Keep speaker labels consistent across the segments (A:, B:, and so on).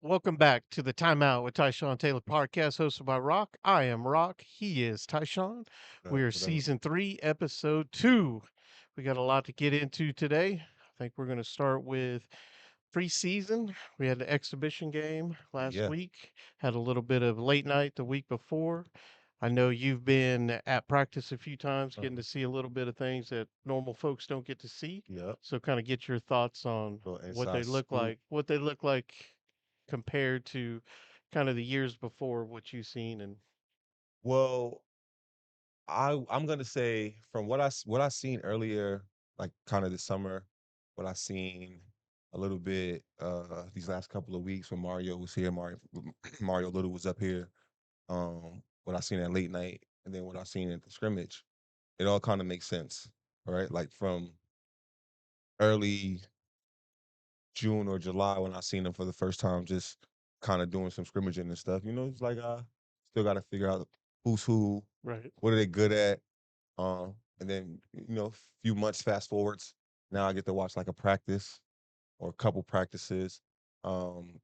A: Welcome back to the Timeout with Tyshawn Taylor podcast hosted by Rock. I am Rock. He is Tyshawn. We are
B: What up?
A: season 3, episode 2. We got a lot to get into today. I think we're going to start with preseason. We had the exhibition game last
B: Yeah,
A: week, had a little bit of late night the week before. I know you've been at practice a few times, getting
B: uh-huh.
A: to see a little bit of things that normal folks don't get to see.
B: Yep.
A: So kind of get your thoughts on
B: Little inside scoop.
A: what they look like compared to kind of the years before what you've seen and
B: Well, I'm gonna say from what I seen earlier, like kind of this summer, what I seen a little bit these last couple of weeks when Mario was here, Mario Little was up here. What I seen at late night, and then what I seen at the scrimmage, it all kind of makes sense, all right? Like from early June or July when I seen him for the first time, just kind of doing some scrimmaging and stuff. It's like I still got to figure out who's who,
A: right.
B: what are they good at, and then a few months fast forwards, now I get to watch like a practice or a couple practices, um,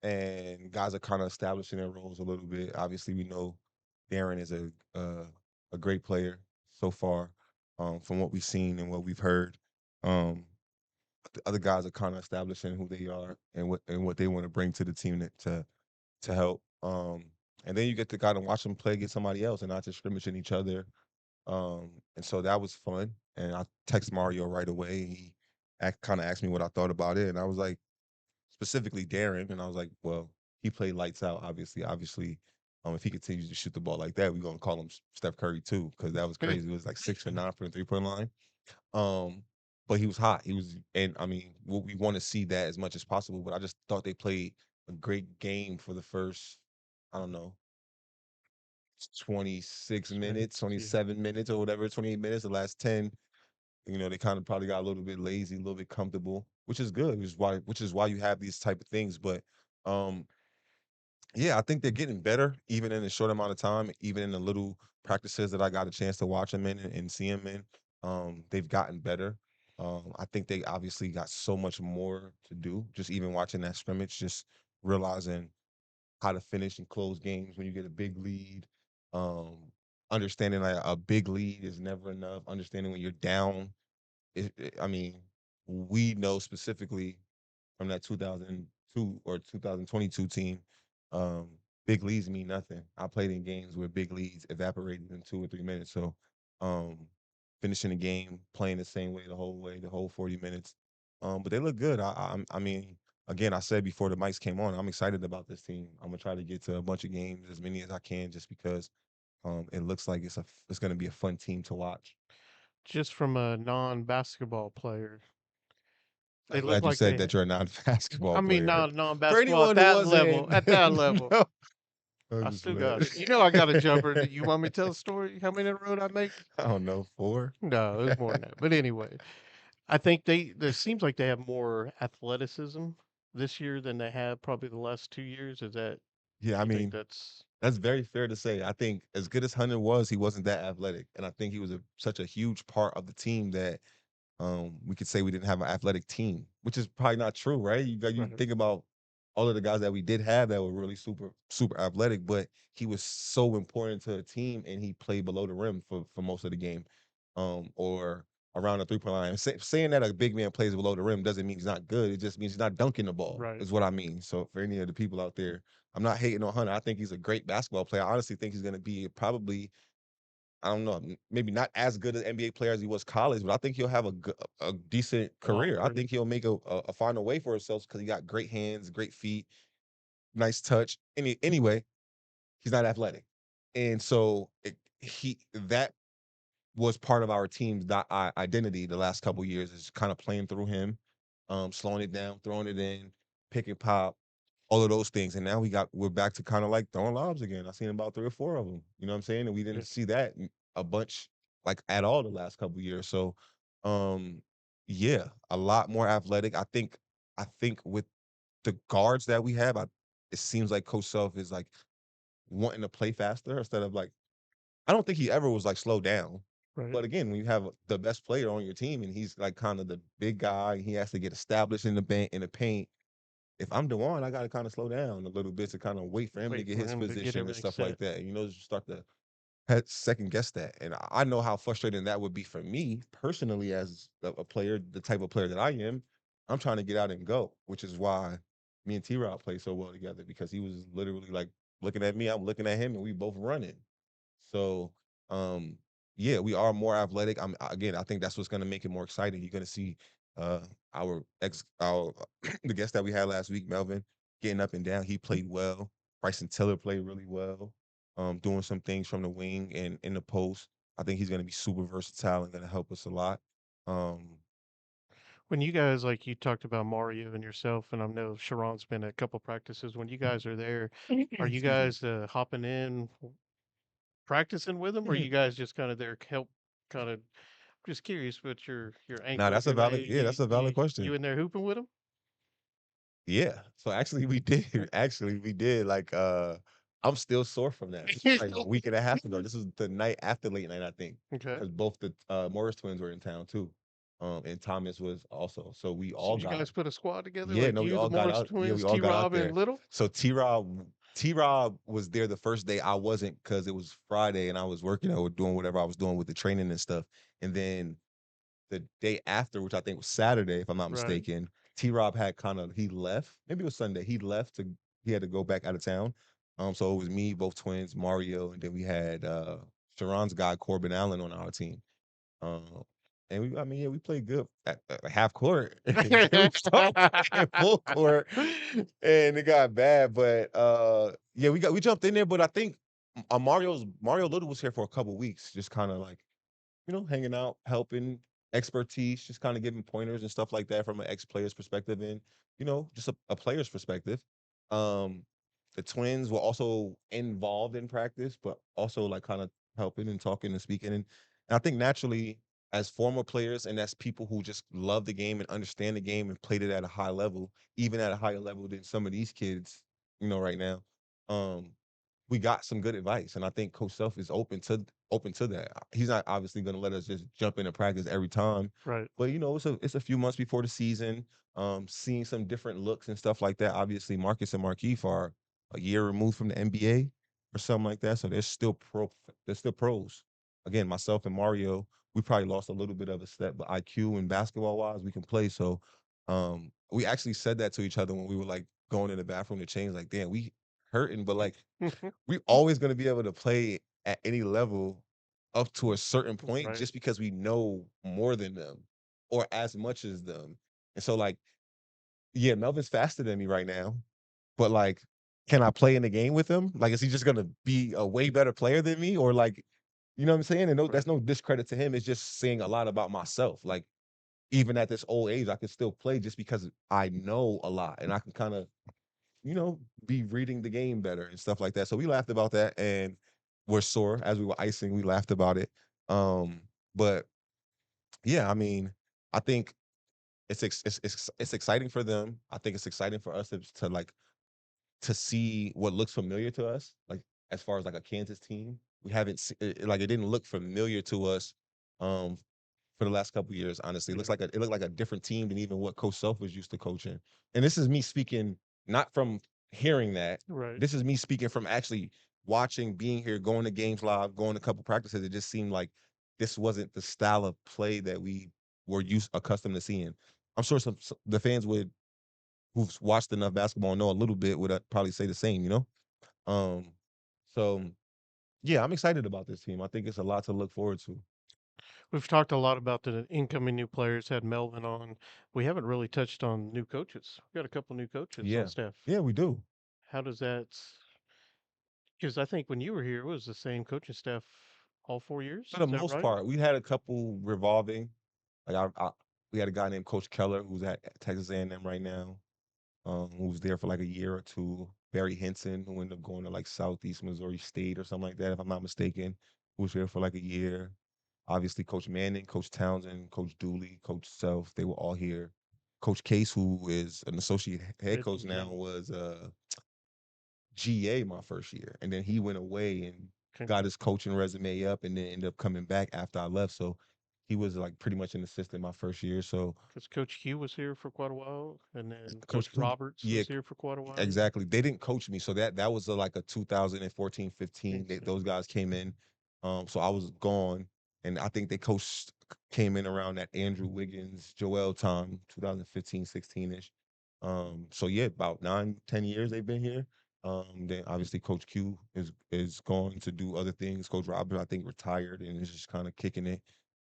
B: and guys are kind of establishing their roles a little bit. Obviously, we know Darren is a great player so far, from what we've seen and what we've heard. Um, the other guys are kind of establishing who they are and what they want to bring to the team to help. And then you get to kind of watch them play against somebody else and not just scrimmaging each other. And so that was fun. And I text Mario right away. He kind of asked me what I thought about it, and I was like, specifically Darren, and I was like, well, he played lights out. Obviously. If he continues to shoot the ball like that, we're gonna call him Steph Curry too, because that was crazy. It was like 6 for 9 from the 3 point line. Um, but he was hot. He was, and I mean, we want to see that as much as possible. But I just thought they played a great game for the first, I don't know, 26 minutes,
A: Minutes. Yeah.
B: 27 minutes, or whatever, 28 minutes. The last 10, they kind of probably got a little bit lazy, a little bit comfortable, which is good. Which is why you have these type of things. But um, yeah, I think they're getting better, even in a short amount of time, even in the little practices that I got a chance to watch them in and see them in. They've gotten better. I think they obviously got so much more to do. Just even watching that scrimmage, just realizing how to finish and close games when you get a big lead. Um, Understanding that a big lead is never enough. Understanding when you're down. I mean, we know specifically from that 2002 or 2022 team, um, big leads mean nothing. I played in games where big leads evaporated in 2 or 3 minutes. So, um, finishing the game, playing the same way, the whole 40 minutes. But they look good. I mean, again, I said before the mics came on, I'm excited about this team. I'm gonna try to get to a bunch of games, as many as I can, just because it looks like it's gonna be a fun team to watch.
A: Just from a non-basketball player, they
B: I'm
A: look
B: glad you
A: like
B: said
A: they
B: that you're a non-basketball
A: I mean
B: player. For
A: non-basketball
B: anyone who wasn't,
A: at that level.
B: no, I'm
A: I
B: just
A: still
B: playing.
A: got it. You know I got a jumper. You want me to tell the story? How many in a row I make?
B: I don't know, 4?
A: No, it was more than that. But anyway, I think there seems like they have more athleticism this year than they have probably the last 2 years. Is that
B: Yeah, I
A: you think
B: mean,
A: that's
B: that's very fair to say. I think as good as Hunter was, he wasn't that athletic, and I think he was such a huge part of the team that we could say we didn't have an athletic team, which is probably not true, right? You
A: right?
B: think about all of the guys that we did have that were really super athletic, but he was so important to the team, and he played below the rim for most of the game, or around the 3 point line. Saying that a big man plays below the rim doesn't mean he's not good. It just means he's not dunking the ball.
A: Right.
B: Is what I mean. So for any of the people out there, I'm not hating on Hunter. I think he's a great basketball player. I honestly think he's going to be probably, I don't know, maybe not as good an NBA player as he was college, but I think he'll have a decent
A: A long
B: career. I
A: career.
B: think he'll make a final way for himself because he got great hands, great feet, nice touch. Anyway, he's not athletic, and so he that was part of our team's identity the last couple years is kind of playing through him, slowing it down, throwing it in, pick and pop, all of those things. And now we're back to kind of like throwing lobs again. I've seen about 3 or 4 of them. You know what I'm saying? And we
A: Yeah.
B: didn't see that a bunch like at all the last couple years. So, um, yeah, a lot more athletic. I think with the guards that we have, it seems like Coach Self is like wanting to play faster instead of like I don't think he ever was like slowed down.
A: Right.
B: But again, when you have the best player on your team and he's like kind of the big guy, he has to get established in the paint. if I'm Dewan, I gotta kind of slow down a little bit to kind of wait for him to
A: Wait
B: get
A: for
B: his
A: him to get
B: position and
A: everything
B: stuff like
A: set.
B: that. Just start to had second guess that. And I know how frustrating that would be for me personally as a player, the type of player that I am. I'm trying to get out and go, which is why me and T Rod play so well together because he was literally like looking at me, I'm looking at him, and we both running. So, um, yeah, we are more athletic. Again, I think that's what's going to make it more exciting. You're going to see uh, our the guest that we had last week, Melvin, getting up and down. He played well. Bryson Tiller played really well, doing some things from the wing and in the post. I think he's going to be super versatile and going to help us a lot. Um,
A: When you guys, like you talked about Mario and yourself, and I know Sharon's been at a couple practices. When you guys are there, are you
B: Excuse me.
A: guys hopping in, practicing with them, or you guys just kind of there help? Kind of just curious what your
B: Now
A: ankles,
B: that's a
A: your
B: valid,
A: leg,
B: yeah, that's a valid question.
A: you in there hooping with them?
B: Yeah. So actually we did. Actually we did. Like I'm still sore from that. This was like a week and a half ago. This was the night after late night, I think.
A: Okay.
B: Because both the Morris twins were in town too. And Thomas was also. So we
A: So
B: all
A: you
B: got
A: guys put a squad together,
B: yeah,
A: like
B: no, we
A: you, the
B: all got
A: Morris
B: out. Yeah, we
A: twins,
B: all
A: T.
B: got out
A: Rob, and
B: there.
A: Little.
B: So T Rob was there the first day. I wasn't because it was Friday and I was working or doing whatever I was doing with the training and stuff. And then the day after, which I think was Saturday, if I'm not
A: Right.
B: mistaken, T Rob had kind of he left. Maybe it was Sunday. He had to go back out of town. So it was me, both twins, Mario, and then we had Sharon's guy Corbin Allen on our team. Um, and I mean, yeah, we played good at half court. And then we started playing full court, and it got bad. But yeah, we jumped in there. But I think Mario Little was here for a couple weeks, just kind of like hanging out, helping, expertise, just kind of giving pointers and stuff like that from an ex-player's perspective and, just a player's perspective. Um, the twins were also involved in practice, but also like kind of helping and talking and speaking. And I think naturally, as former players and as people who just love the game and understand the game and played it at a high level, even at a higher level than some of these kids, right now. Um, we got some good advice, and I think Coach Self is open to that. He's not obviously going to let us just jump into practice every time,
A: Right.
B: but it's a few months before the season. Seeing some different looks and stuff like that. Obviously, Marcus and Markeith are a year removed from the NBA or something like that, so they're still pros. Again, myself and Mario, we probably lost a little bit of a step, but IQ and basketball wise, we can play. So, we actually said that to each other when we were like going in the bathroom to change. Like, damn, we hurting, but like we always going to be able to play at any level up to a certain point
A: Right.
B: just because we know more than them or as much as them. And so like, yeah, Melvin's faster than me right now, but like, can I play in the game with him? Like, is he just gonna be a way better player than me? Or like, you know what I'm saying? And no,
A: Right.
B: that's no discredit to him. It's just saying a lot about myself. Like, even at this old age, I can still play just because I know a lot and I can kind of be reading the game better and stuff like that. So we laughed about that and we're sore as we were icing. We laughed about it. But yeah, I mean, I think it's exciting for them. I think it's exciting for us to like to see what looks familiar to us, like as far as like a Kansas team. We haven't like it didn't look familiar to us um for the last couple years. Honestly,
A: Yeah.
B: it looked like a different team than even what Coach Self was used to coaching. And this is me speaking not from hearing that.
A: Right.
B: This is me speaking from actually watching, being here, going to games live, going to a couple practices. It just seemed like this wasn't the style of play that we were used accustomed to seeing. I'm sure the fans would who've watched enough basketball and know a little bit would probably say the same. Um, so yeah, I'm excited about this team. I think it's a lot to look forward to.
A: We've talked a lot about the incoming new players, had Melvin on. We haven't really touched on new coaches. We got a couple new coaches on
B: Yeah,
A: staff.
B: yeah, we do.
A: How does that? Because I think when you were here, it was the same coaching staff all 4 years.
B: For the
A: Is that
B: most
A: right?
B: part, we had a couple revolving. Like we had a guy named Coach Keller who's at Texas A&M right now. Who was there for like a year or two. Barry Henson, who ended up going to like Southeast Missouri State or something like that, if I'm not mistaken, who was here for like a year. Obviously, Coach Manning, Coach Townsend, Coach Dooley, Coach Self, they were all here. Coach Case, who is an associate head coach
A: Yeah.
B: now, was GA my first year. And then he went away and
A: Okay.
B: got his coaching resume up and then ended up coming back after I left. So He was like pretty much an assistant my first year. So
A: Because Coach Q was here for quite a while, and then
B: Coach
A: Coach
B: Q,
A: Roberts
B: yeah,
A: was here for quite a while.
B: exactly. They didn't coach me, so that was like a 2014, 15.
A: It's,
B: Those guys came in, so I was gone, and I think they coached came in around that Andrew Wiggins, Joel time, 2015, 16 ish. So yeah, about 9, 10 years they've been here. Then obviously Coach Q is going to do other things. Coach Robert, I think, retired and is just kind of kicking it.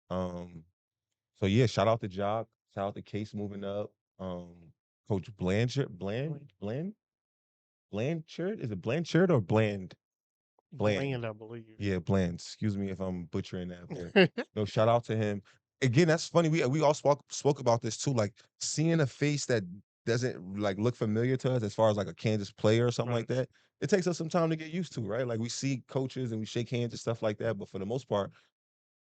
B: Um, so yeah, shout out to Jock, shout out to Case moving up. Um, Coach Blanchard? Is it Blanchard or Bland? Bland.
A: Bland, I believe.
B: Yeah, Bland. Excuse me if I'm butchering that, but no, shout out to him. Again, that's funny. We all spoke about this too. Like seeing a face that doesn't like look familiar to us as far as like a Kansas player or something
A: Right.
B: like that. It takes us some time to get used to, right? Like we see coaches and we shake hands and stuff like that, but for the most part,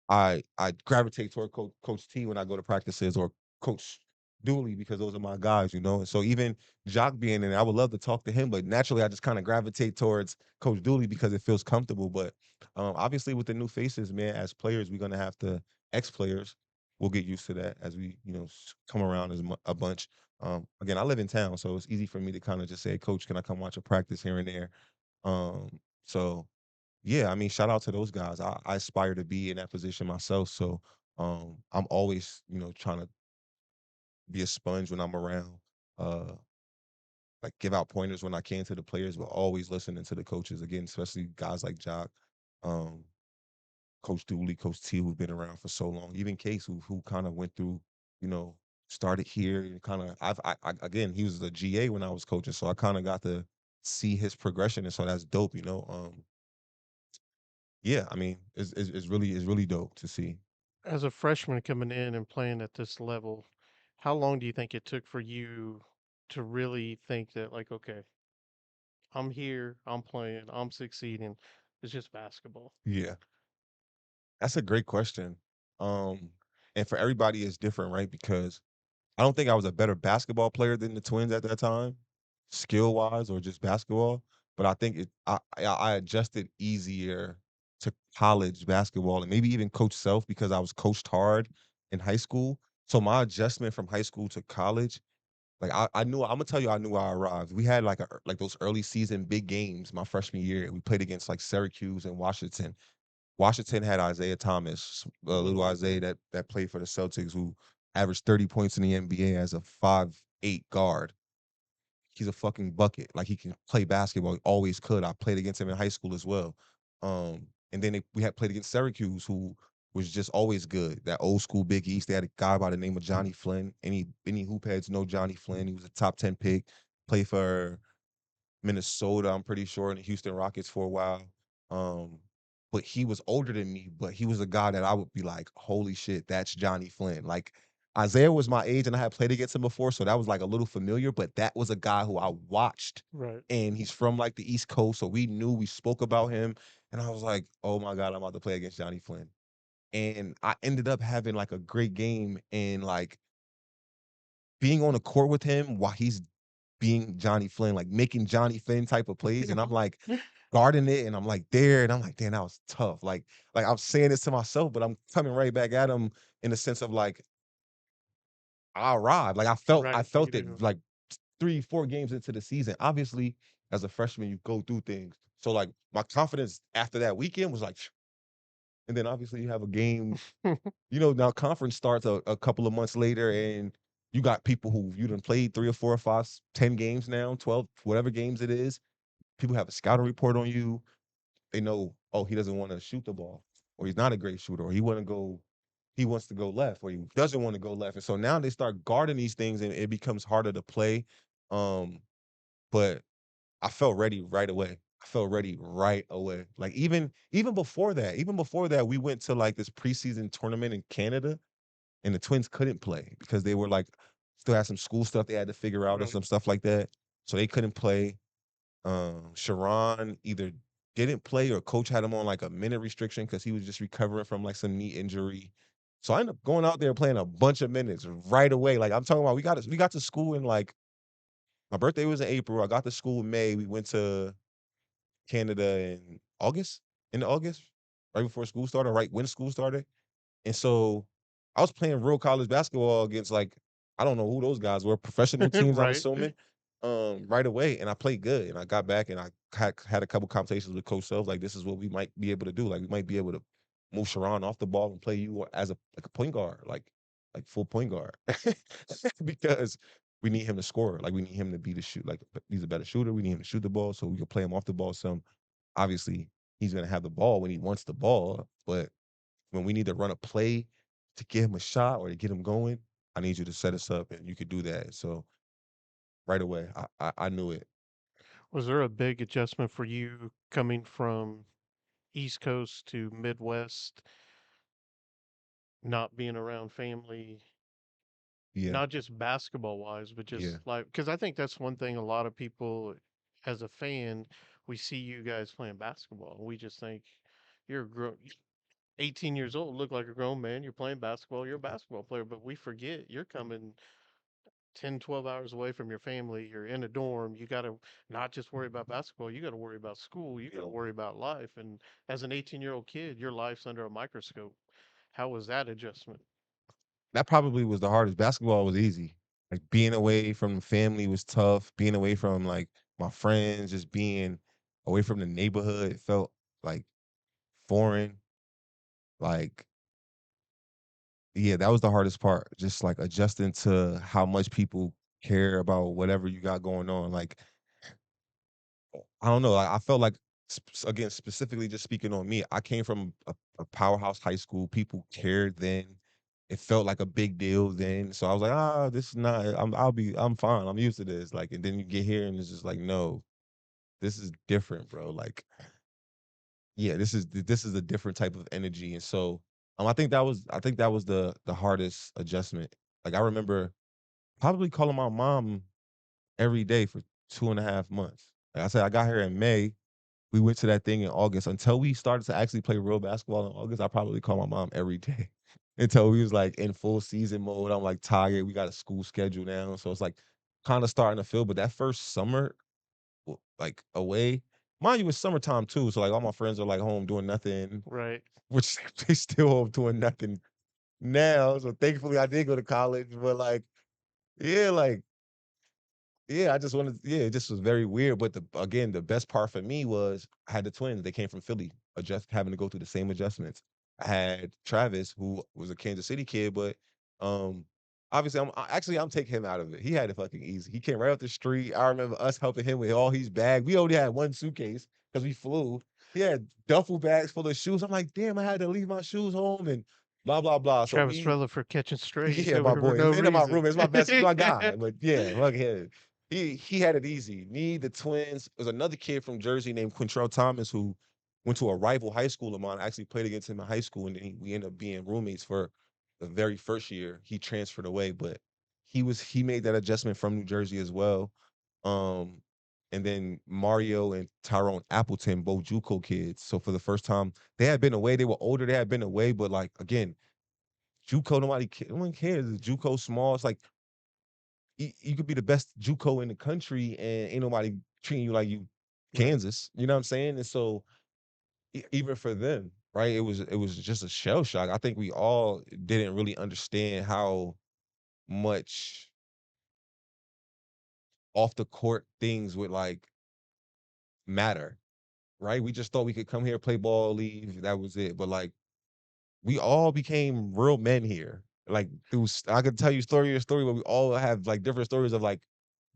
B: I gravitate toward Coach T when I go to practices or Coach Dooley because those are my guys, you know. And so even Jock being in, I would love to talk to him, but naturally I just kind of gravitate towards Coach Dooley because it feels comfortable. But obviously with the new faces, man, as players, we're gonna have to ex players. We'll get used to that as we, come around a bunch. Again, I live in town, so it's easy for me to kind of just say, Coach, can I come watch a practice here and there? So yeah, I mean, shout out to those guys. I aspire to be in that position myself. So I'm always, trying to be a sponge when I'm around. Uh like give out pointers when I can to the players, but always listening to the coaches again, especially guys like Jock, um, Coach Dooley, Coach T, who've been around for so long. Even Case, who kind of went through, you know, started here and kind of again, he was a GA when I was coaching, so I kind of got to see his progression, and so that's dope. Yeah, I mean, it's really dope to see.
A: As a freshman coming in and playing at this level, how long do you think it took for you to really think that, like, okay, I'm here, I'm playing, I'm succeeding. It's just basketball.
B: Yeah, that's a great question. Um, and for everybody, it's different, right? Because I don't think I was a better basketball player than the Twins at that time, skill wise or just basketball. But I think I adjusted easier to college basketball and maybe even Coach Self because I was coached hard in high school. So my adjustment from high school to college, like I knew I'm gonna tell you I knew I arrived. We had like those early season big games my freshman year. We played against like Syracuse and Washington. Washington had Isaiah Thomas, little
A: Hmm.
B: Isaiah that played for the Celtics, who averaged 30 points in the NBA as a 5'8" guard. He's a fucking bucket. Like he can play basketball. He always could. I played against him in high school as well. And then we had played against Syracuse, who was just always good. That old school Big East. They had a guy by the name of Johnny Flynn. Any hoop heads know Johnny Flynn. He was a top 10 pick. Played for Minnesota, I'm pretty sure, and the Houston Rockets for a while. Um, but he was older than me, but he was a guy that I would be like, holy shit, that's Johnny Flynn. Like Isaiah was my age and I had played against him before, so that was like a little familiar, but that was a guy who I watched
A: Right.
B: and he's from like the East Coast, so we spoke about him, and I was like, oh my God, I'm about to play against Johnny Flynn. And I ended up having like a great game and like being on the court with him while he's being Johnny Flynn, like making Johnny Flynn type of plays, and I'm like guarding it, and I'm like there, and I'm like, damn, that was tough. Like I'm saying this to myself, but I'm coming right back at him in the sense of like I arrived. Like I
A: Right. You
B: felt it
A: do.
B: like 3, 4 games into the season. Obviously, as a freshman, you go through things. So like my confidence after that weekend was like, and then obviously you have a game. Now conference starts a couple of months later, and you got people who you done played 3 or 4 or 5, 10 games now, 12, whatever games it is. People have a scouting report on you. They know, oh, he doesn't want to shoot the ball, or he's not a great shooter, or he wants to go left, or he doesn't want to go left. And so now they start guarding these things, and it becomes harder to play. Um, but I felt ready right away. I felt ready right away. Like even before that, we went to like this preseason tournament in Canada and the Twins couldn't play because they were like still had some school stuff they had to figure out and
A: Right.
B: some stuff like that. So they couldn't play. Sharon either didn't play or coach had him on like a minute restriction because he was just recovering from like some knee injury. So I ended up going out there playing a bunch of minutes right away. Like I'm talking about, we got to school in like my birthday was in April. I got to school in May. We went to Canada in August, right before school started, right when school started. And so I was playing real college basketball against like I don't know who those guys were, professional teams, I'm
A: Right.
B: assuming, right away. And I played good. And I got back and I had a couple conversations with Coach Self, like this is what we might be able to do. Like we might be able to move Sharon off the ball and play you as a like a point guard, like full point guard. Because we need him to score. Like we need him to be the shoot. Like he's a better shooter. We need him to shoot the ball so we can play him off the ball some. Obviously, he's gonna have the ball when he wants the ball, but when we need to run a play to get him a shot or to get him going, I need you to set us up, and you could do that. So right away, I knew it.
A: Was there a big adjustment for you coming from East Coast to Midwest, not being around family,
B: Yeah,
A: not just basketball wise, but
B: yeah.
A: just like, because I think that's one thing a lot of people, as a fan, we see you guys playing basketball. And we just think you're 18 years old, look like a grown man. You're playing basketball. You're a basketball player. But we forget you're coming 10, 12 hours away from your family. You're in a dorm. You got to not just worry about basketball. You got to worry about school. You got to worry about life. And as an 18-year-old kid, your life's under a microscope. How was that adjustment?
B: That probably was the hardest. Basketball was easy. Like being away from the family was tough. Being away from like my friends, just being away from the neighborhood, it felt like foreign. Like, yeah, that was the hardest part. Just like adjusting to how much people care about whatever you got going on. Like I don't know. I felt like again, specifically just speaking on me, I came from a powerhouse high school. People cared then. It felt like a big deal then. So I was like, this is not. I'm fine. I'm used to this. Like, and then you get here and it's just like, no, this is different, bro. Like, yeah, this is a different type of energy. And so, I think that was the hardest adjustment. Like I remember probably calling my mom every day for 2.5 months. Like I said, I got here in May. We went to that thing in August. Until we started to actually play real basketball in August, I probably called my mom every day until we was like in full season mode. I'm like tired. We got a school schedule now. So it's like kind of starting to feel. But that first summer, like away, mind you, it's summertime too. So like all my friends are like home doing nothing,
A: Right.
B: which they still home doing nothing now. So thankfully I did go to college. But like, yeah, like yeah, I just wanted yeah, it just was very weird, but the best part for me was I had the twins, they came from Philly, adjust having to go through the same adjustments. I had Travis, who was a Kansas City kid, but, um, obviously, I'm taking him out of it. He had it fucking easy. He came right off the street. I remember us helping him with all his bags. We only had 1 suitcase because we flew. He had duffel bags full of shoes. I'm like, "Damn, I had to leave my shoes home," and blah, blah, blah. So
A: Travis
B: me
A: Rutherford catching strays
B: yeah, my
A: for
B: boy.
A: no
B: And then my
A: reason.
B: roommate, my guy. But yeah, fuck him. He had it easy. Me, the twins. There's another kid from Jersey named Quintrell Thomas who went to a rival high school of mine. I actually played against him in high school, and then we ended up being roommates for the very first year. He transferred away, but he made that adjustment from New Jersey as well. Um, and then Mario and Tyrone Appleton, both JUCO kids. So for the first time, they had been away. They were older. They had been away, but like again, JUCO, no one cares. It's JUCO small. It's like you could be the best JUCO in the country, and ain't nobody treating you like you
A: Right.
B: Kansas. You know what I'm saying? And so even for them, right? It was just a shell shock. I think we all didn't really understand how much off the court things would like matter, right? We just thought we could come here, play ball, leave. That was it. But like we all became real men here. Like I could tell you story or story, but we all have like different stories of like,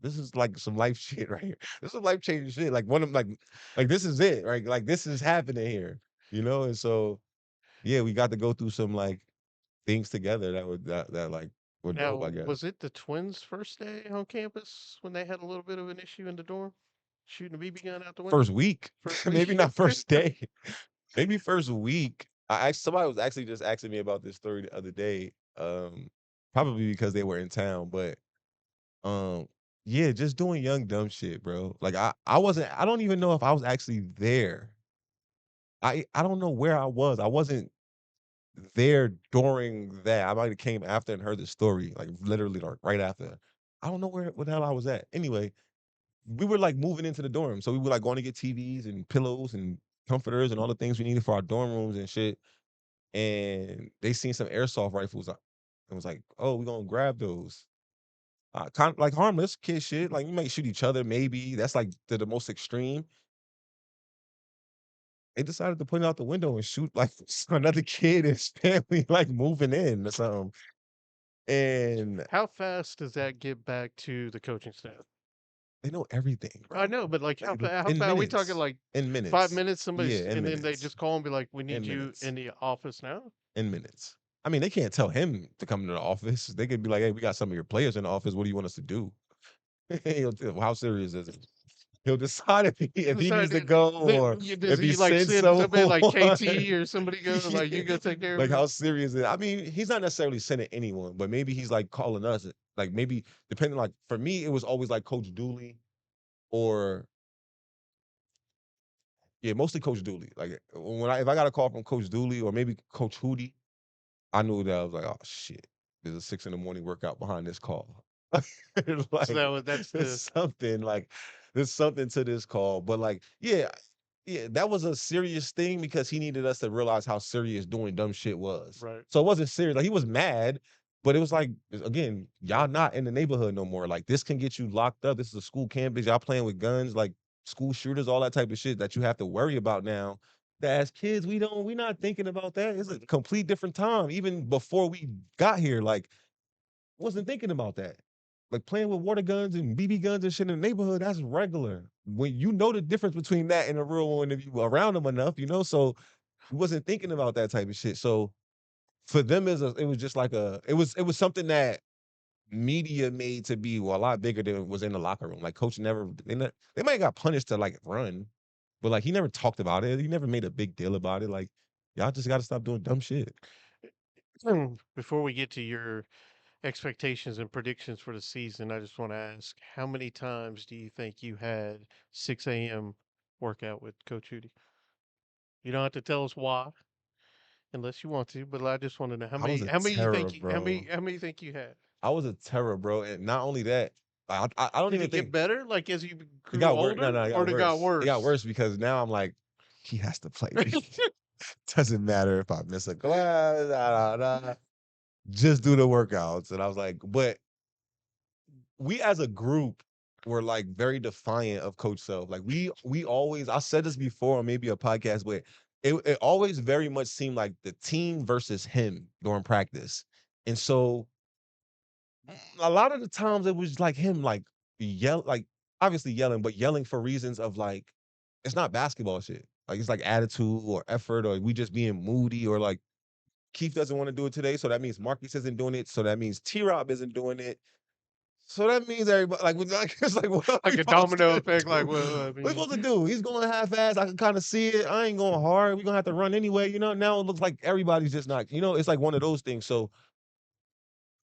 B: this is like some life shit right here. This is life changing shit. Like one of like this is it, right? Like this is happening here, you know. And so yeah, we got to go through some like things together that like were dope, I
A: Now,
B: guess.
A: was it the twins' first day on campus when they had a little bit of an issue in the dorm, shooting a BB gun out the window?
B: First week,
A: First
B: maybe
A: week.
B: not first day, maybe first week. Somebody was actually just asking me about this story the other day. Probably because they were in town, but Um, yeah, just doing young dumb shit, bro. Like I don't even know if I was actually there. I don't know where I was. I wasn't there during that. I might have came after and heard the story, like literally like right after. I don't know where the hell I was at. Anyway, we were like moving into the dorm. So we were like going to get TVs and pillows and comforters and all the things we needed for our dorm rooms and shit. And they seen some airsoft rifles. It was like, oh, we're gonna grab those. Kind of like harmless kid shit. Like we might shoot each other, maybe. That's like the most extreme. They decided to put it out the window and shoot like another kid and his family like moving in or something. And
A: How fast does that get back to the coaching staff?
B: they know everything,
A: I
B: bro.
A: know, but like
B: Like
A: how
B: in
A: fast are we talking?
B: minutes.
A: Like
B: In
A: 5
B: minutes.
A: minutes?
B: Yeah,
A: Somebody's,
B: in
A: and then they
B: minutes.
A: just call and be like, "We
B: In
A: need you
B: minutes.
A: in the office now."
B: In minutes. I mean, they can't tell him to come to the office. They could be like, hey, we got some of your players in the office. What do you want us to do? He'll tell, how serious is it? He'll decide if he
A: So
B: needs to go or
A: does
B: if he
A: he like
B: sends
A: send somebody
B: someone.
A: like KT or somebody go like, "You
B: Yeah.
A: go take care of
B: Like
A: it"?
B: how serious is it? I mean, he's not necessarily sending anyone, but maybe he's like calling us. Like maybe depending, like for me, it was always like Coach Dooley or yeah, mostly Coach Dooley. Like when if I got a call from Coach Dooley or maybe Coach Hootie, I knew that I was like, oh shit, there's a 6 in the morning workout behind this call.
A: So
B: Like
A: that's
B: there's
A: the
B: something like there's something to this call. But like, yeah, yeah, that was a serious thing because he needed us to realize how serious doing dumb shit was.
A: right.
B: So it wasn't serious. Like he was mad, but it was like, again, y'all not in the neighborhood no more. Like this can get you locked up. This is a school campus. Y'all playing with guns, like school shooters, all that type of shit that you have to worry about now. That as kids, we not thinking about that. It's a complete different time. Even before we got here, like wasn't thinking about that. Like playing with water guns and BB guns and shit in the neighborhood, that's regular. When you know the difference between that and a real one, if you around them enough, so he wasn't thinking about that type of shit. So for them, it was just like it was something that media made to be a lot bigger than it was in the locker room. Like coach never, they might have got punished to like run, but like he never talked about it. He never made a big deal about it. Like y'all just got to stop doing dumb shit.
A: Before we get to your expectations and predictions for the season, I just want to ask, how many times do you think you had 6 a.m. workout with Coach Hootie? You don't have to tell us why, unless you want to, but I just want to know
B: I was a
A: how many you
B: terror,
A: think
B: bro.
A: how many you think you had?
B: I was a terror, bro. And not only that, I don't
A: Did
B: even
A: it get
B: think
A: better, like as you
B: it
A: grew
B: got worse. No,
A: older,
B: no, it
A: or
B: got
A: it got
B: worse. It got
A: worse?
B: worse because now I'm like, he has to play me. Doesn't matter if I miss a class, just do the workouts. And I was like, but we as a group were like very defiant of Coach Self. Like we always, I said this before on maybe a podcast, but it always very much seemed like the team versus him during practice. And so a lot of the times it was like him like obviously yelling, but yelling for reasons of like it's not basketball shit. Like it's like attitude or effort or we just being moody or like Keith doesn't want to do it today. So that means Marcus isn't doing it. So that means T Rob isn't doing it. So that means everybody like it's like what are we
A: Like a
B: supposed
A: domino
B: to
A: effect,
B: do?
A: like, well, I
B: What are we
A: mean,
B: supposed to do? He's going half fast. I can kind of see it. I ain't going hard. We're gonna have to run anyway. Now it looks like everybody's just not, it's like one of those things. So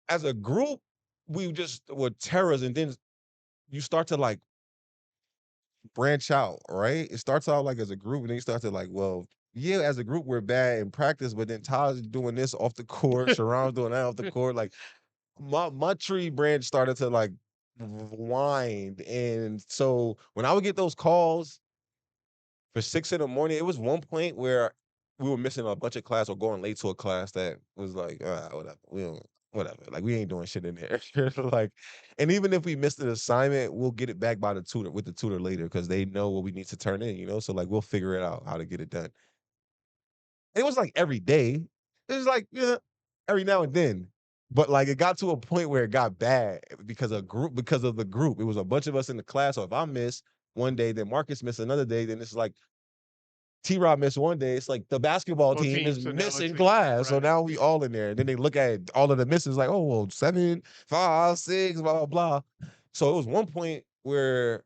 B: as a group, we just were terrors, and then you start to like branch out, right? It starts out like as a group, and then you start to like, well, yeah, as a group we're bad in practice, but then Todd's doing this off the court, Sharon's doing that off the court. Like my tree branch started to like wind, and so when I would get those calls for 6 in the morning, it was one point where we were missing a bunch of class or going late to a class that was like, whatever, we don't, whatever, like we ain't doing shit in there. Like, and even if we missed an assignment, we'll get it back by the tutor with the tutor later because they know what we need to turn in, So like we'll figure it out how to get it done. It was like every day. It was like, yeah, every now and then. But like it got to a point where it got bad because of the group. It was a bunch of us in the class. So if I miss one day, then Marcus missed another day, then it's like T Rob missed one day. It's like the basketball
A: well,
B: team
A: team.
B: is
A: So now it's
B: missing class. So
A: right.
B: now we all in there. And then they look at all of the misses like, oh, well, 7, 5, 6, blah, blah, blah. So it was one point where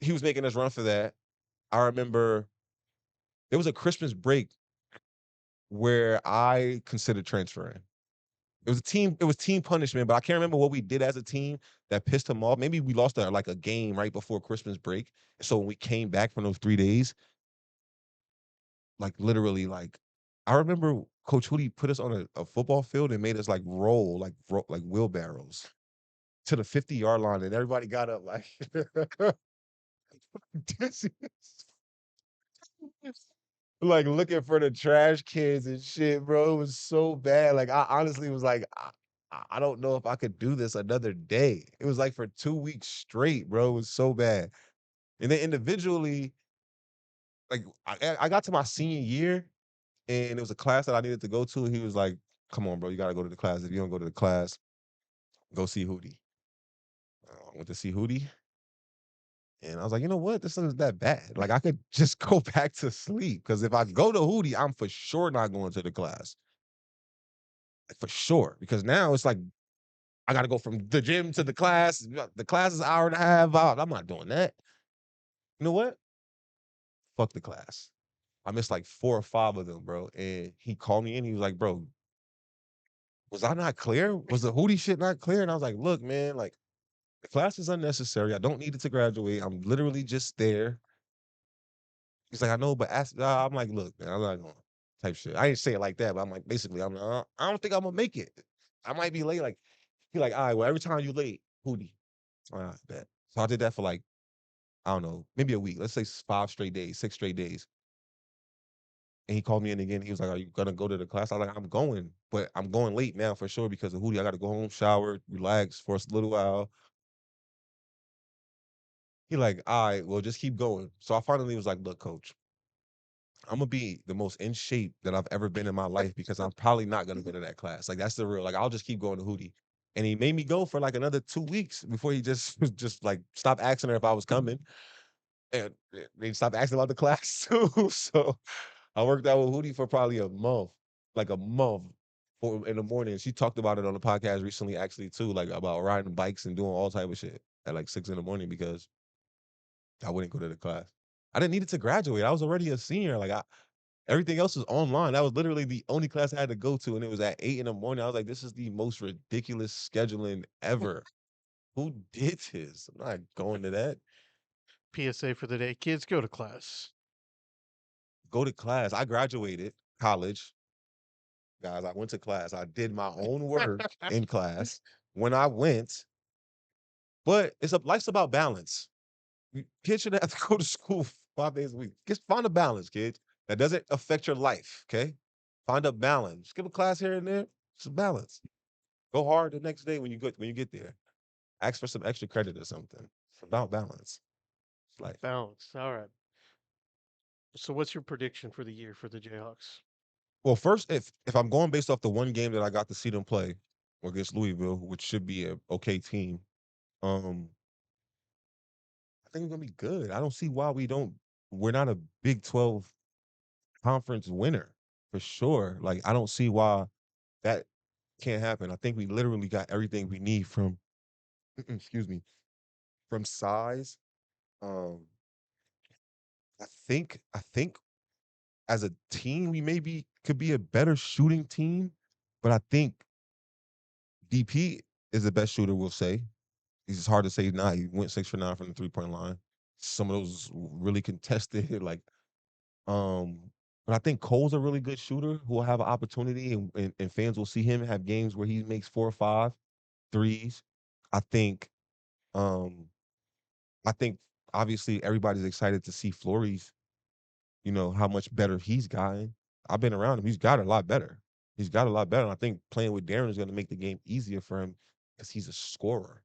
B: he was making us run for that. I remember there was a Christmas break where I considered transferring. It was team punishment, but I can't remember what we did as a team that pissed him off. Maybe we lost like a game right before Christmas break. So when we came back from those 3 days, like literally, like I remember Coach Hootie put us on a football field and made us like roll like wheelbarrows to the 50-yard line, and everybody got up like dizzy. like looking for the trash cans and shit, bro. It was so bad. Like I honestly was like, I don't know if I could do this another day. It was like for 2 weeks straight, bro. It was so bad. And then individually, like I got to my senior year and it was a class that I needed to go to. And he was like, come on, bro, you gotta go to the class. If you don't go to the class, go see Hootie. I went to see Hootie. And I was like, you know what? This isn't that bad. Like I could just go back to sleep. Cause if I go to Hootie, I'm for sure not going to the class. Like, for sure. Because now it's like I gotta go from the gym to the class. The class is an hour and a half out. I'm not doing that. You know what? Fuck the class. I missed like 4 or 5 of them, bro. And he called me in. He was like, bro, was I not clear? Was the Hootie shit not clear? And I was like, look, man, like the class is unnecessary. I don't need it to graduate. I'm literally just there. He's like, I know, but ask. I'm like, look, man, I'm not going type shit. I didn't say it like that, but I'm like, basically, I don't think I'm gonna make it. I might be late. Like, he like, all right, well, every time you late, Hootie. All right, bet. So I did that for like, I don't know, maybe a week. Let's say 5 straight days, 6 straight days. And he called me in again. He was like, are you gonna go to the class? I was like, I'm going, but I'm going late now for sure because of Hootie. I gotta go home, shower, relax for a little while. He like, all right, well, just keep going. So I finally was like, look, coach, I'm gonna be the most in shape that I've ever been in my life because I'm probably not gonna go to that class. Like that's the real. Like I'll just keep going to Hootie. And he made me go for like another 2 weeks before he just just like stopped asking her if I was coming. And they stopped asking about the class too. So I worked out with Hootie for probably a month, like a month in the morning. She talked about it on the podcast recently, actually, too, like about riding bikes and doing all type of shit at like 6 in the morning because I wouldn't go to the class. I didn't need it to graduate. I was already a senior. Like everything else was online. That was literally the only class I had to go to, and it was at 8 in the morning. I was like, this is the most ridiculous scheduling ever. Who did this? I'm not going to that.
A: PSA for the day. Kids, go to class.
B: Go to class. I graduated college, guys. I went to class. I did my own work in class when I went, but life's about balance. Kids should have to go to school 5 days a week. Just find a balance, kids. That doesn't affect your life. Okay, find a balance. Skip a class here and there. It's a balance. Go hard the next day when you get there. Ask for some extra credit or something. It's about balance. It's life.
A: Balance. All right. So, what's your prediction for the year for the Jayhawks?
B: Well, first, if I'm going based off the one game that I got to see them play against Louisville, which should be a okay team, um, I think we're gonna be good. I don't see why we're not a Big 12 conference winner for sure. Like I don't see why that can't happen. I think we literally got everything we need from excuse me, from size. Um, I think as a team we maybe could be a better shooting team, but I think DP is the best shooter. We'll say it's hard to say. Nah, he went 6 for 9 from the 3 point line. Some of those really contested, like um. But I think Cole's a really good shooter who will have an opportunity, and fans will see him have games where he makes 4 or 5 threes. I think, um, I think obviously everybody's excited to see Flory's, how much better he's gotten. I've been around him. He's got a lot better. He's got a lot better. And I think playing with Darren is going to make the game easier for him because he's a scorer.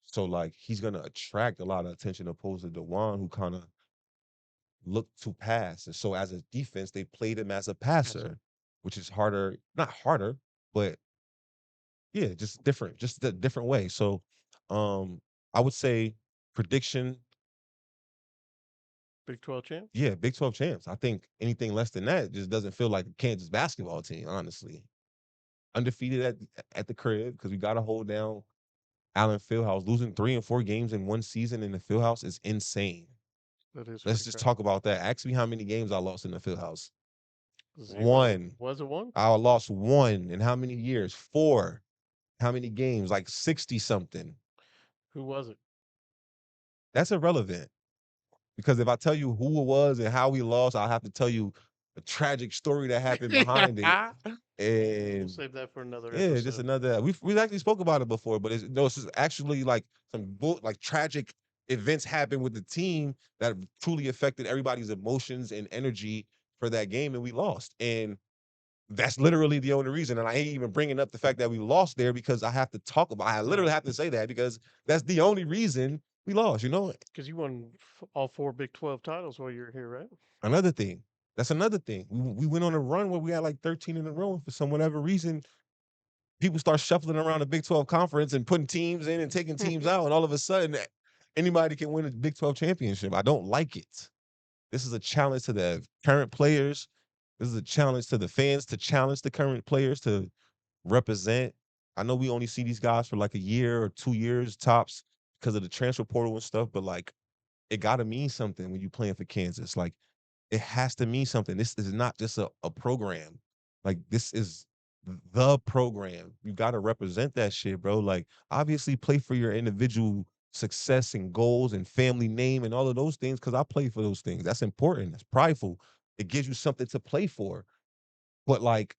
B: So like he's going to attract a lot of attention opposed to Dewan, who kind of looked to pass. And so as a defense, they played him as a
A: Yes, sir.
B: passer, which is harder, not harder, but yeah, just different, just a different way. So I would say prediction,
A: Big 12 champs?
B: yeah, Big 12 champs. I think anything less than that just doesn't feel like a Kansas basketball team, honestly. Undefeated at the crib because we got to hold down Allen Fieldhouse. Losing 3 and 4 games in one season in the Fieldhouse is insane.
A: That is
B: Let's
A: pretty
B: just
A: crazy.
B: talk about that. Ask me how many games I lost in the Fieldhouse.
A: 0.
B: One.
A: Was it one?
B: I lost one in how many years? Four. How many games? Like 60 something.
A: Who was it?
B: That's irrelevant. Because if I tell you who it was and how we lost, I'll have to tell you a tragic story that happened behind it.
A: We'll
B: And
A: save that for another
B: yeah, just
A: episode.
B: another. We actually spoke about it before, but it's no, it's just actually like like tragic events happened with the team that truly affected everybody's emotions and energy for that game and we lost. And that's literally the only reason. And I ain't even bringing up the fact that we lost there because I have to talk about. I literally
A: Right.
B: have to say that because that's the only reason we lost. You know,
A: Because you won all four Big 12 titles while you were here, right?
B: another thing. That's another thing. We went on a run where we had like 13 in a row. For some whatever reason, people start shuffling around the Big 12 conference and putting teams in and taking teams out, and all of a sudden, anybody can win a Big 12 championship. I don't like it. This is a challenge to the current players. This is a challenge to the fans to challenge the current players to represent. I know we only see these guys for like a year or 2 years tops because of the transfer portal and stuff, but like it gotta mean something when you playing for Kansas. Like it has to mean something. This is not just a program. Like this is the program. You gotta represent that shit, bro. Like obviously play for your individual success and goals and family name and all of those things because I play for those things. That's important. That's prideful. It gives you something to play for. But like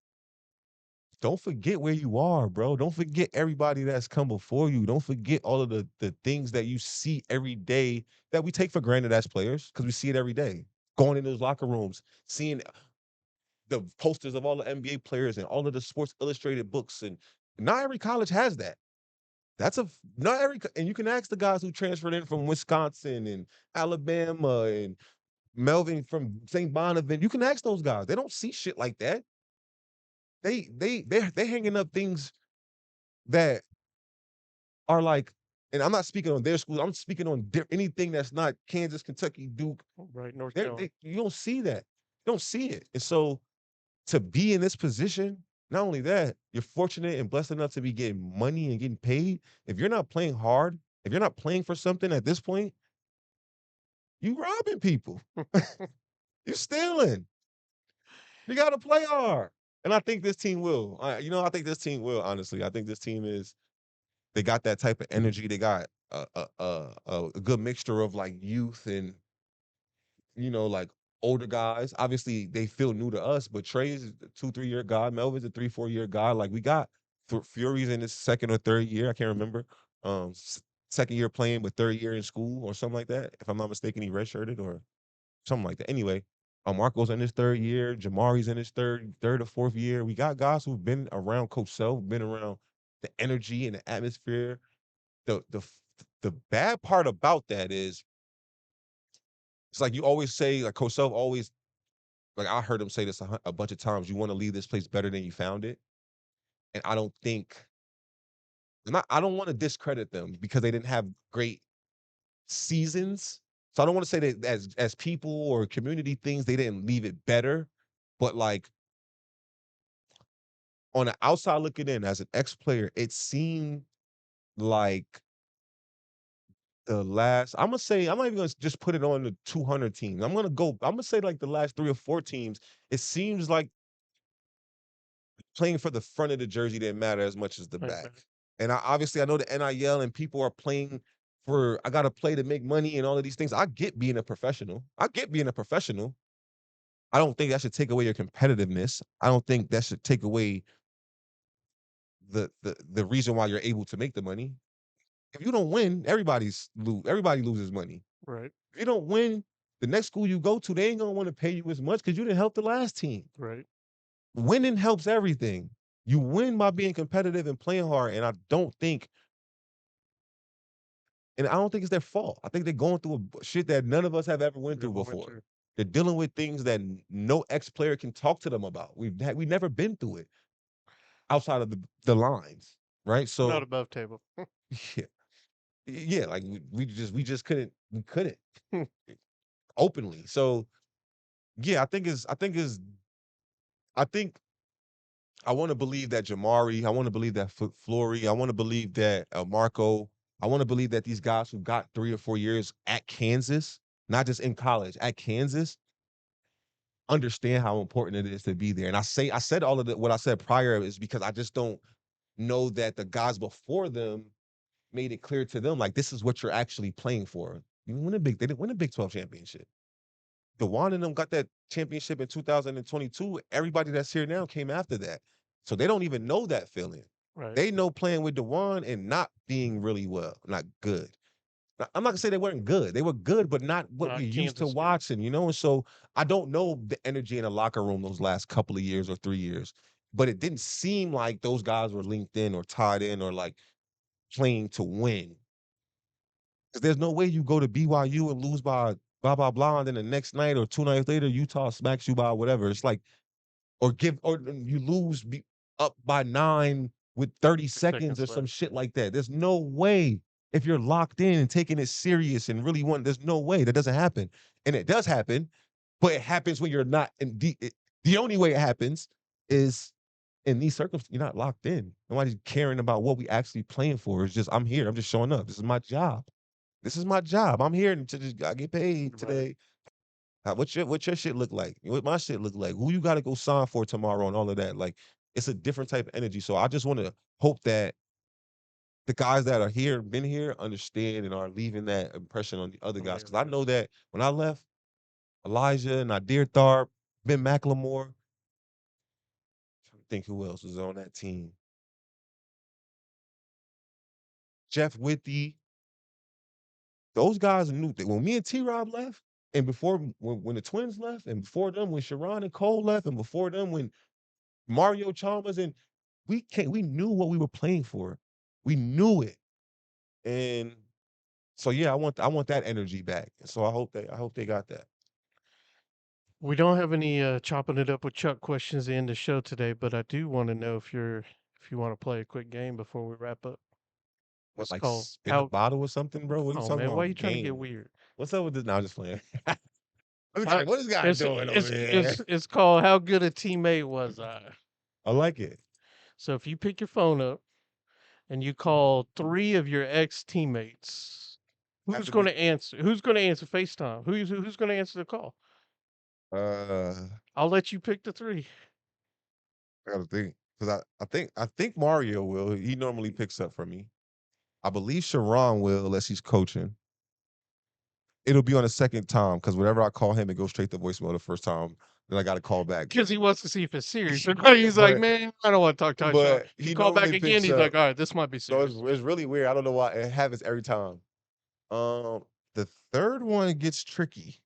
B: don't forget where you are, bro. Don't forget everybody that's come before you. Don't forget all of the things that you see every day that we take for granted as players because we see it every day. Going in those locker rooms, seeing the posters of all the NBA players and all of the Sports Illustrated books, and not every college has that. Not every, and you can ask the guys who transferred in from Wisconsin and Alabama and Melvin from St. Bonaventure. You can ask those guys. They don't see shit like that. They're hanging up things that are like, and I'm not speaking on their schools. I'm speaking on anything that's not Kansas, Kentucky, Duke.
A: Right, North Carolina.
B: You don't see that. You don't see it. And so to be in this position, not only that, you're fortunate and blessed enough to be getting money and getting paid. If you're not playing hard, if you're not playing for something at this point, you robbing people. You're stealing. You got to play hard. And I think this team will. I think this team will. Honestly, I think this team is. They got that type of energy. They got a good mixture of like youth and like older guys. Obviously, they feel new to us, but Trey's a 2, 3 year guy. Melvin's a 3, 4 year guy. Like we got Fury's in his second or third year. I can't remember. Second year playing, but third year in school or something like that. If I'm not mistaken, he redshirted or something like that. Anyway, Marco's in his third year. Jamari's in his third or fourth year. We got guys who've been around Coach Self, been around the energy and the atmosphere. The bad part about that is it's like you always say, like Coach Self always, like I heard him say this a bunch of times. You want to leave this place better than you found it, and I don't think, I don't want to discredit them because they didn't have great seasons. So I don't want to say that as people or community things they didn't leave it better, but like on the outside looking in as an ex player, it seemed like the last, I'm gonna say, I'm not even gonna just put it on the 200 teams. I'm gonna say like the last 3 or 4 teams. It seems like playing for the front of the jersey didn't matter as much as the
A: Right,
B: back.
A: right,
B: And obviously, I know the NIL and people are playing for. I gotta play to make money and all of these things. I get being a professional. I get being a professional. I don't think that should take away your competitiveness. I don't think that should take away the reason why you're able to make the money. If you don't win, everybody loses money.
A: right,
B: If you don't win, the next school you go to, they ain't gonna want to pay you as much because you didn't help the last team.
A: right.
B: Winning helps everything. You win by being competitive and playing hard, and I don't think it's their fault. I think they're going through shit that none of us have ever went through
A: Never went
B: before.
A: to.
B: They're dealing with things that no ex player can talk to them about. We never been through it outside of the lines, right?
A: Not
B: So
A: above table.
B: yeah, yeah, like we just couldn't openly. So yeah, I think I want to believe that Jamari, I want to believe that Flory, I want to believe that Marco, I want to believe that these guys who got 3 or 4 years at Kansas, not just in college, at Kansas, understand how important it is to be there. And I said all of what I said prior is because I just don't know that the guys before them made it clear to them like this is what you're actually playing for. They didn't win a Big 12 championship. DeWan and them got that championship in 2022. Everybody that's here now came after that. So they don't even know that feeling.
A: Right.
B: They know playing with DeWan and not being really well, not good. I'm not gonna say they weren't good. They were good, but not what we're
A: Not
B: used to
A: Kansas good.
B: watching, you know? And so I don't know the energy in the locker room those last couple of years or 3 years, but it didn't seem like those guys were linked in or tied in or like playing to win. Because there's no way you go to BYU and lose by blah blah blah, and then the next night or 2 nights later, Utah smacks you by whatever. It's like or you lose up by 9 with 30 seconds
A: Seconds
B: or some
A: left.
B: shit like that. There's no way if you're locked in and taking it serious and really want. There's no way that doesn't happen, and it does happen, but it happens when you're not in the only way it happens is in these circumstances. You're not locked in. Nobody's caring about what we actually playing for. It's just I'm here. I'm just showing up. This is my job. This is my job. I'm here to just I get paid
A: Right.
B: today. What your shit look like? What my shit look like? Who you got to go sign for tomorrow and all of that? Like it's a different type of energy. So I just want to hope that the guys that are here, been here, understand and are leaving that impression on the other
A: On the
B: guys. Because
A: other
B: I know
A: guys.
B: that when I left, Elijah and Nadir Tharp, Ben McLemore, trying to think who else was on that team. Jeff Withy, those guys knew that when me and T Rob left, and before when the twins left, and before them when Sharon and Cole left, and before them when Mario Chalmers and we knew what we were playing for. We knew it. And so yeah, I want that energy back. And so I hope they got that.
A: We don't have any chopping it up with Chuck questions to end the show today, but I do want to know if you want to play a quick game before we wrap up.
B: What,
A: It's
B: like
A: called
B: spin a
A: how.
B: bottle or something, bro? What are you
A: Oh
B: talking
A: man, why are
B: about?
A: you trying to get
B: Game.
A: weird?
B: What's up with this? No, I'm just playing. I was
A: Uh,
B: like, what is this guy
A: it's
B: doing over
A: it's
B: here?
A: it's it's called how good a teammate was I.
B: I like it.
A: So if you pick your phone up and you call three of your ex teammates,
B: Have
A: who's
B: to
A: going
B: be
A: to answer? Who's going to answer FaceTime? Who's going to answer the call?
B: uh
A: I'll let you pick the three.
B: I gotta think. Because I think Mario will. He normally picks up for me. I believe Sharon will unless he's coaching. It'll be on the second time because whenever I call him, it goes straight to voicemail the first time. Then I got to call back.
A: Because he wants to see if it's serious. And he's like,
B: but
A: man, I don't want to talk Tyshawn.
B: but
A: You
B: he
A: call back
B: normally
A: again,
B: picks
A: he's
B: up.
A: like, all right, this might be
B: So it's,
A: serious.
B: it's really weird. I don't know why it happens every time. The third one gets tricky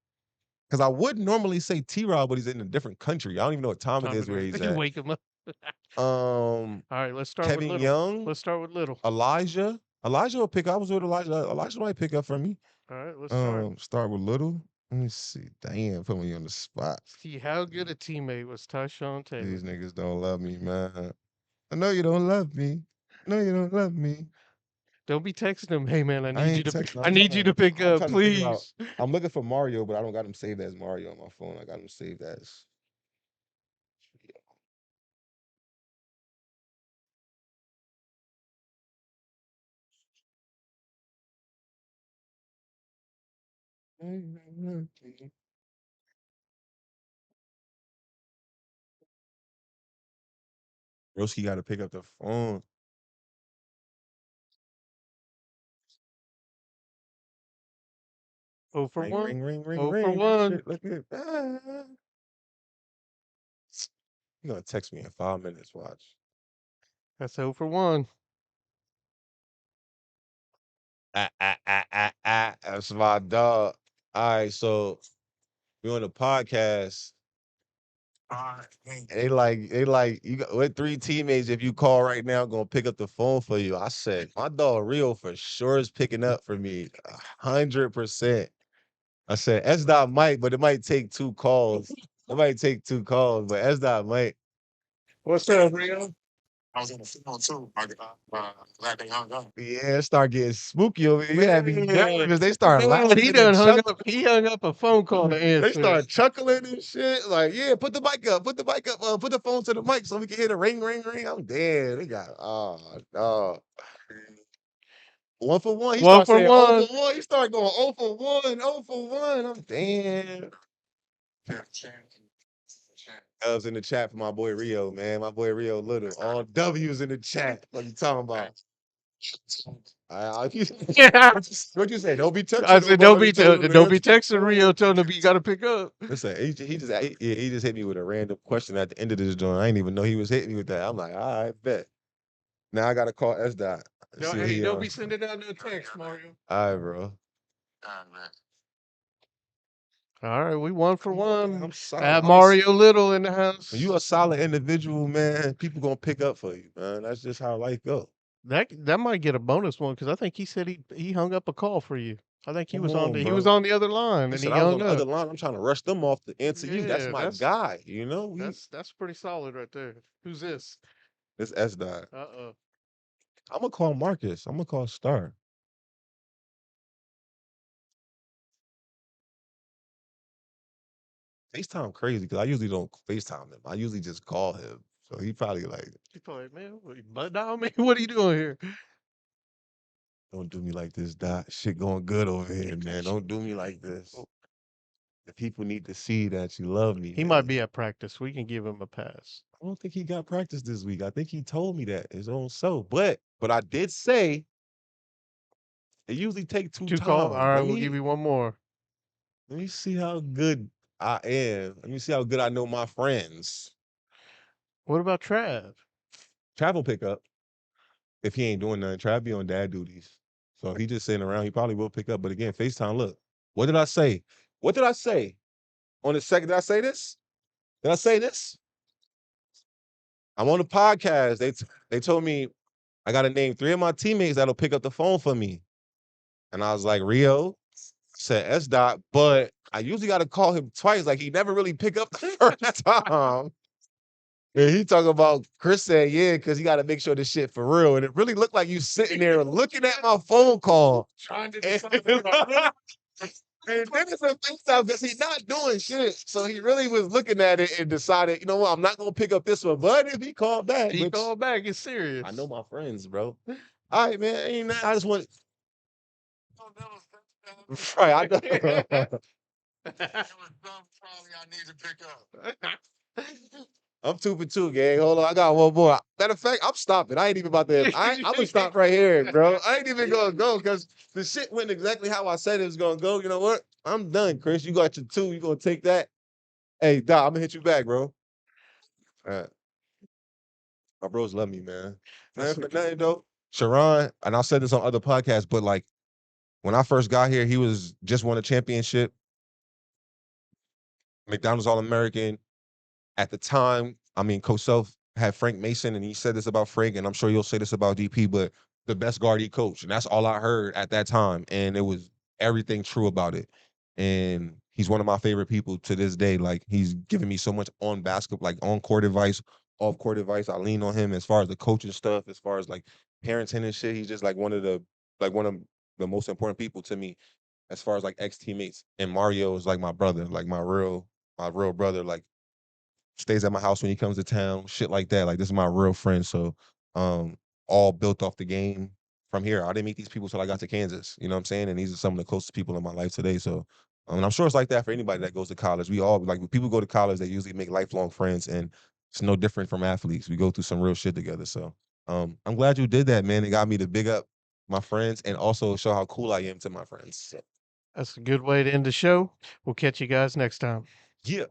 B: because I would normally say T Rob, but he's in a different country. I don't even know what time it
A: Time
B: is
A: it
B: where
A: is.
B: he's
A: You
B: at.
A: wake him up.
B: Um,
A: All right, let's start with
B: Kevin
A: little.
B: Young,
A: Let's start with little.
B: Elijah. Elijah will pick up. I was with Elijah. Elijah might pick up for me.
A: All right, let's start.
B: Start with little. Let me see. Damn, put me on the spot.
A: See how good a teammate was Tyshawn
B: These
A: Taylor.
B: niggas don't love me, man. I know you don't love me. No, you don't love me.
A: Don't be texting him. Hey man,
B: I ain't texting.
A: I need you to pick
B: I'm
A: up,
B: trying to think about.
A: please.
B: I'm looking for Mario, but I don't got him saved as Mario on my phone. I got him saved as. Broski got to pick up the phone.
A: 0 for
B: Ring,
A: 1.
B: ring, ring, ring,
A: 0 for
B: ring. This
A: 1.
B: shit looking bad. You gonna text me in 5 minutes? Watch.
A: That's 0 for 1.
B: That's my dog. All right, so we on the podcast. They like you got what three teammates if you call right now gonna pick up the phone for you. I said my dog Rio for sure is picking up for me 100%. I said S dot might, but it might take 2 calls. It might take 2 calls, but S dot might.
A: What's up, Rio?
B: Yeah, start getting spooky over here. You had me
A: Man,
B: nervous. They start
A: man, he
B: laughing
A: done
B: and
A: hung
B: chuckling.
A: up. He hung up a phone call to
B: They
A: answer it.
B: start chuckling and shit. Like, yeah, put the mic up, put the mic up, put the phone to the mic so we can hear the ring, ring, ring. I'm dead. They got no. 1 for 1. He
A: One
B: started
A: for
B: saying 0
A: one.
B: for 1. He started going 0 for 1, 0 for 1. I'm damn. Loves in the chat for my boy Rio, man. My boy Rio Little. All W's in the chat. What you talking about?
A: Yeah.
B: What you say? Don't be
A: I
B: texting
A: said,
B: nobody. Tell them to
A: don't be
B: answer the
A: texting Rio
B: phone.
A: telling him you got to pick up.
B: Listen, he just hit me with a random question at the end of this joint. I didn't even know he was hitting me with that. I'm like, all right, bet. Now I gotta call S Dot. Let's see
A: Don't,
B: what
A: hey,
B: he
A: don't
B: on.
A: be sending out no text, Mario.
B: All right, bro.
A: All right, we one for
B: Come on, man.
A: one.
B: I'm solid.
A: At Mario Little in the
B: When you
A: house.
B: a solid individual, man, people gonna pick up for you, man. That's just how life go.
A: That might get a bonus one because I think he said he hung up a call for you. I think
B: Come on,
A: he was
B: bro.
A: on the other line
B: He
A: and
B: said
A: he
B: I was on
A: hung
B: the other
A: up.
B: line. I'm trying to rush them off to answer you. That's
A: Yeah,
B: my guy. You know,
A: that's pretty solid right there. Who's this?
B: this S dot.
A: Uh-oh.
B: I'm gonna call Marcus. I'm gonna call Star. FaceTime crazy because I usually don't FaceTime him. I usually just call him. So he probably like,
A: He probably, man, what, you butt dial me? What are you doing here?
B: don't do me like this, Dot. Shit going good over here, man. Don't do me like this. The people need to see that you love me,
A: He might
B: man.
A: be at practice. We can give him a pass.
B: I don't think he got practice this week. I think he told me that his own self. But I did say it usually take two
A: Two call. All
B: times.
A: right, we'll give you one more.
B: Let me see how good I am. Let me see how good I know my friends.
A: What about Trav?
B: Travel pickup. If he ain't doing nothing, Trav be on dad duties. So if he just sitting around, he probably will pick up. But again, FaceTime, look. What did I say? What did I say? On the second, did I say this? Did I say this? I'm on the podcast. They told me I gotta name 3 of my teammates that'll pick up the phone for me. And I was like, Rio, said S dot, but I usually gotta call him twice. Like he never really pick up the first time. And he talking about Chris said, yeah, because he got to make sure this shit for real. And it really looked like you sitting there looking at my phone call. Trying to decide. And then it's a FaceTime because he's not doing shit. So he really was looking at it and decided, you know what, I'm not gonna pick up this one. But if he called back,
A: He
B: which
A: called back. It's
B: I know
A: serious.
B: my friends, bro. All right, man. Ain't that, I just want right. I know. I'm 2 for 2, gang. Hold on, I got one more. Matter of fact, I'm stopping. I ain't even about to. I'm gonna stop right here, bro. I ain't even gonna go because the shit went exactly how I said it was gonna go. You know what? I'm done, Chris. You got your 2. You gonna take that? Hey, Doc, I'm gonna hit you back, bro. All right. My bros love me, man. Man, for nothing though. Sharon, and I said this on other podcasts, but like when I first got here, he was just won a championship, McDonald's All American. At the time, I mean, Coach Self had Frank Mason, and he said this about Frank, and I'm sure you'll say this about DP, but the best guard he coached. And that's all I heard at that time. And it was everything true about it. And he's one of my favorite people to this day. Like, he's given me so much on basketball, like on court advice, off court advice. I lean on him as far as the coaching stuff, as far as like parenting and shit. He's just like one of the most important people to me as far as like ex teammates. And Mario is like my brother, like my real brother. Like stays at my house when he comes to town, shit like that. Like this is my real friend. So um all built off the game from here. I didn't meet these people till I got to Kansas. You know what I'm saying? And these are some of the closest people in my life today. So and I'm sure it's like that for anybody that goes to college. We all like when people go to college, they usually make lifelong friends and it's no different from athletes. We go through some real shit together. So I'm glad you did that, man. It got me to big up my friends and also show how cool I am to my friends. So,
A: That's a good way to end the show. We'll catch you guys next time.
B: yeah.